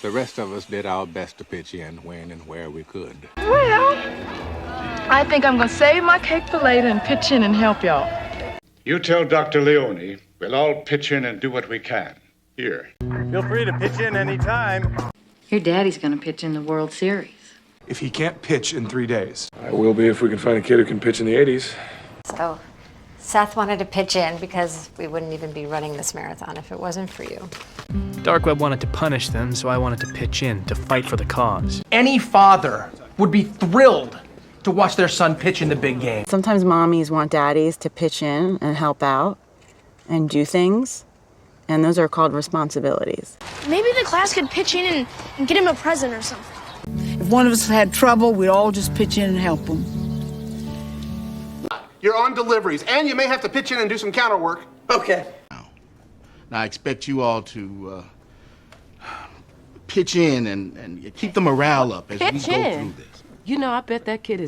The rest of us did our best to pitch in when and where we could. Well, I think I'm gonna save my cake for later and pitch in and help y'all. You tell Dr. Leone we'll all pitch in and do what we can. Here. Feel free to pitch in anytime. Your daddy's gonna pitch in the World Series. If he can't pitch in 3 days. I will be if we can find a kid who can pitch in the 80s. So Seth wanted to pitch in because we wouldn't even be running this marathon if it wasn't for you. Dark Web wanted to punish them, so I wanted to pitch in to fight for the cause. Any father would be thrilled to watch their son pitch in the big game. Sometimes mommies want daddies to pitch in and help out and do things, and those are called responsibilities. Maybe the class could pitch in and get him a present or something. If one of us had trouble, we'd all just pitch in and help him. You're on deliveries, and you may have to pitch in and do some counter work. Okay. Now, I expect you all to pitch in and keep the morale up as we go through this. You know, I bet that kid is